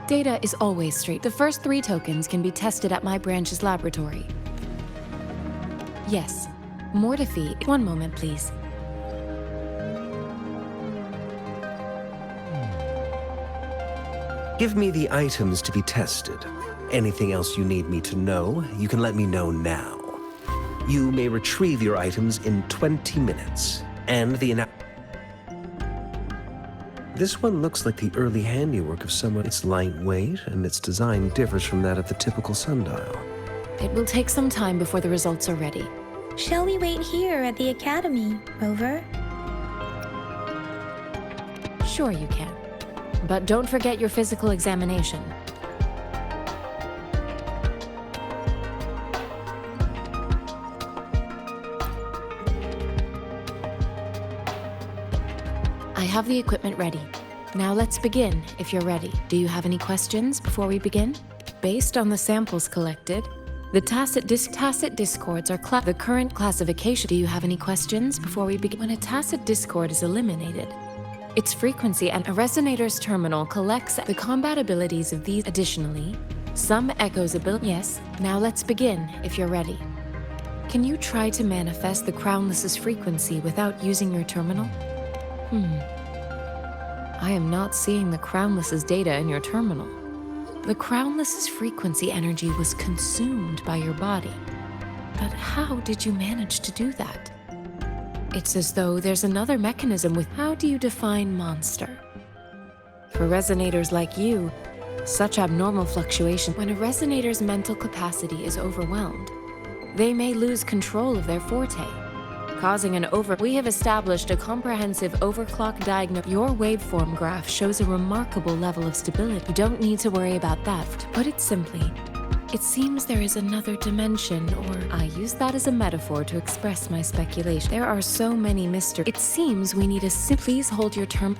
Data is always straight. The first 3 tokens can be tested at my branch's laboratory. Yes, Mortifi. One moment, please. Give me the items to be tested. Anything else you need me to know, you can let me know now. You may retrieve your items in 20 minutes. And this one looks like the early handiwork of someone. It's lightweight, and its design differs from that of the typical sundial. It will take some time before the results are ready. Shall we wait here at the Academy, Rover? Sure you can. But don't forget your physical examination. I have the equipment ready. Now let's begin, if you're ready. Do you have any questions before we begin? Based on the samples collected, the tacit discords are the current classification. Do you have any questions before we begin? When a tacit discord is eliminated, its frequency and a resonator's terminal collects the compatibilities of these. Additionally, some echoes ability. Yes, now let's begin, if you're ready. Can you try to manifest the Crownless's frequency without using your terminal? I am not seeing the Crownless's data in your terminal. The Crownless's frequency energy was consumed by your body. But how did you manage to do that? It's as though there's another mechanism with. How do you define monster? For resonators like you, such abnormal fluctuation. When a resonator's mental capacity is overwhelmed, they may lose control of their forte, causing an We have established a comprehensive overclock diagnosis. Your waveform graph shows a remarkable level of stability. You don't need to worry about that. To put it simply, it seems there is another dimension, or I use that as a metaphor to express my speculation. There are so many mysteries. It seems we need a Please hold your term.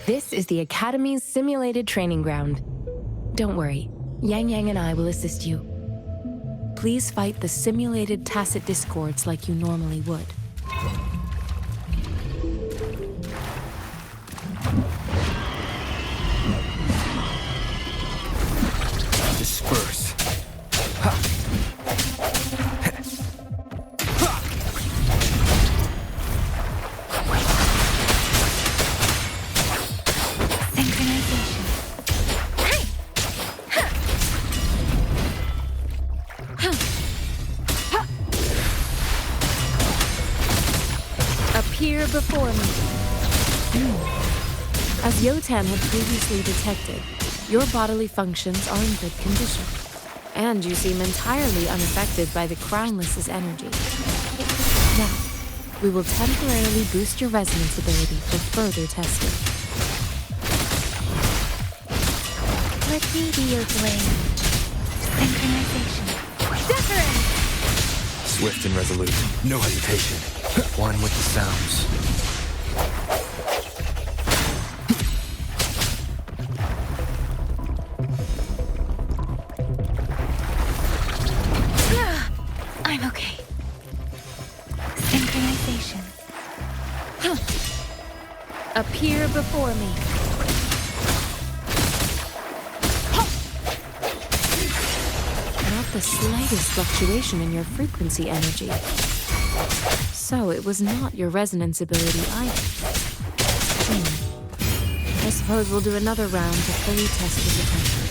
This is the Academy's simulated training ground. Don't worry, Yang Yang and I will assist you. Please fight the simulated tacit discords like you normally would. before me. As Yotan had previously detected, your bodily functions are in good condition, and you seem entirely unaffected by the Crownless's energy. Now, we will temporarily boost your resonance ability for further testing. Let me be your blade. Synchronization. Different! Swift and resolute, no hesitation. One with the sounds. I'm okay. Synchronization. Appear before me. Not the slightest fluctuation in your frequency energy. So it was not your resonance ability either. I suppose we'll do another round to fully test your potential.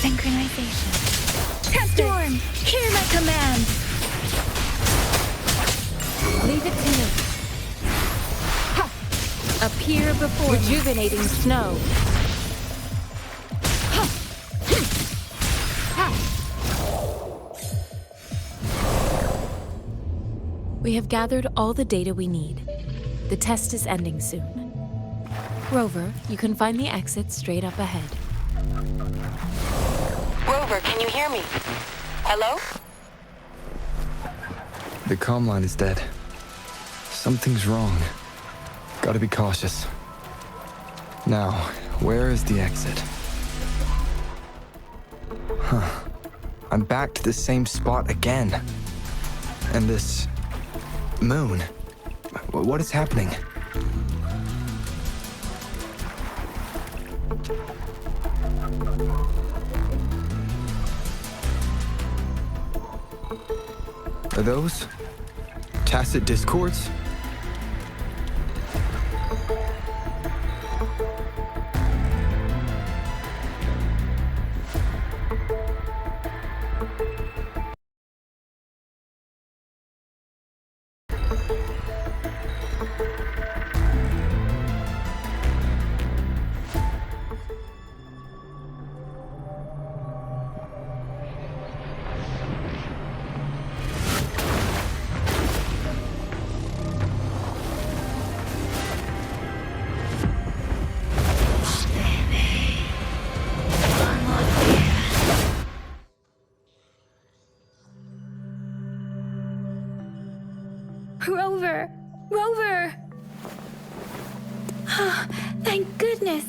Synchronization. Storm, hear my command. Leave it to me. Appear before Rejuvenating snow. We have gathered all the data we need. The test is ending soon. Rover, you can find the exit straight up ahead. Rover, can you hear me? Hello? The comm line is dead. Something's wrong. Gotta be cautious. Now, where is the exit? Huh. I'm back to the same spot again. And this... moon. What is happening? Are those tacit discords? Rover! Rover! Thank goodness!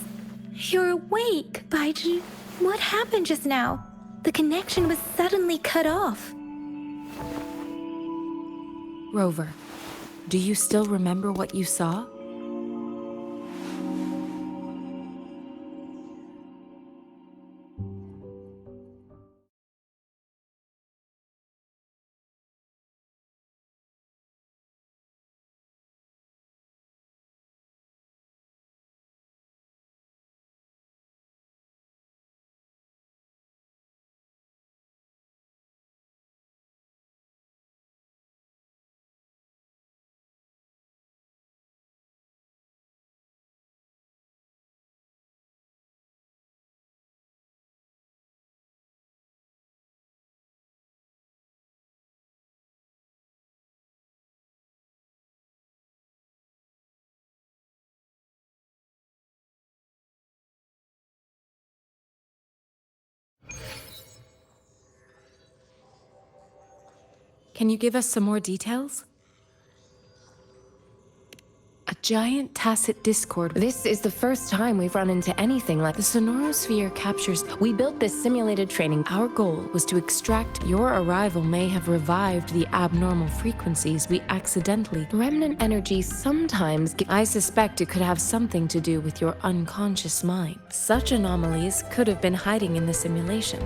You're awake, Baiji. What happened just now? The connection was suddenly cut off. Rover, do you still remember what you saw? Can you give us some more details? A giant tacit discord. This is the first time we've run into anything like The sonorosphere captures. We built this simulated training. Our goal was to extract. Your arrival may have revived the abnormal frequencies we accidentally. Remnant energy sometimes I suspect it could have something to do with your unconscious mind. Such anomalies could have been hiding in the simulation,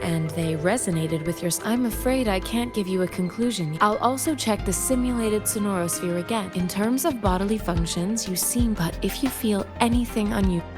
and they resonated with yours. I'm afraid I can't give you a conclusion. I'll also check the simulated sonorosphere again. In terms of bodily functions, you seem, but if you feel anything unusual,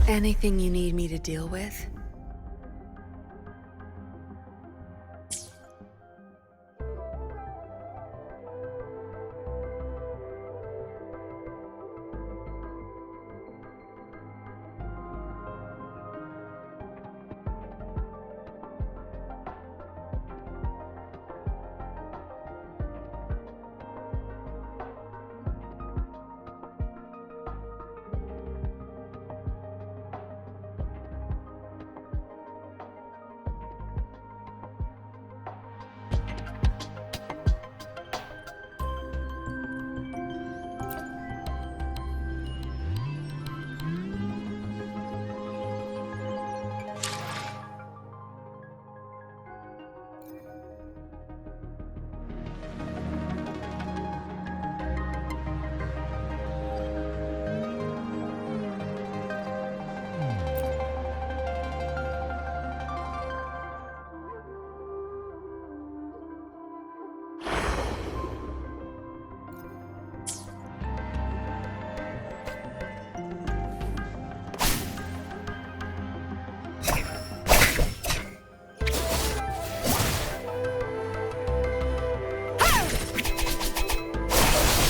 Anything you need me to deal with?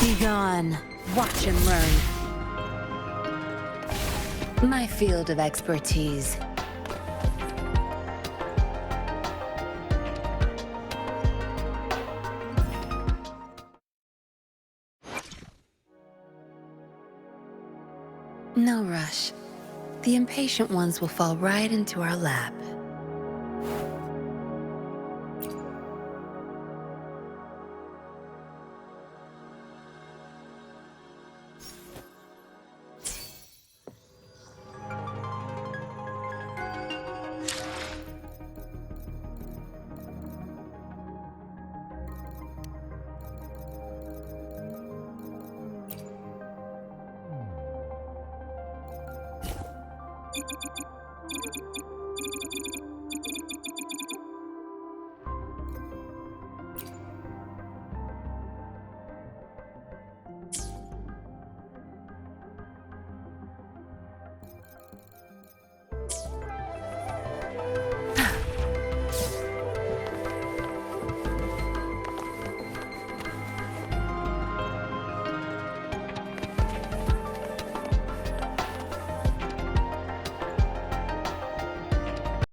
Be gone. Watch and learn. My field of expertise. No rush. The impatient ones will fall right into our lap.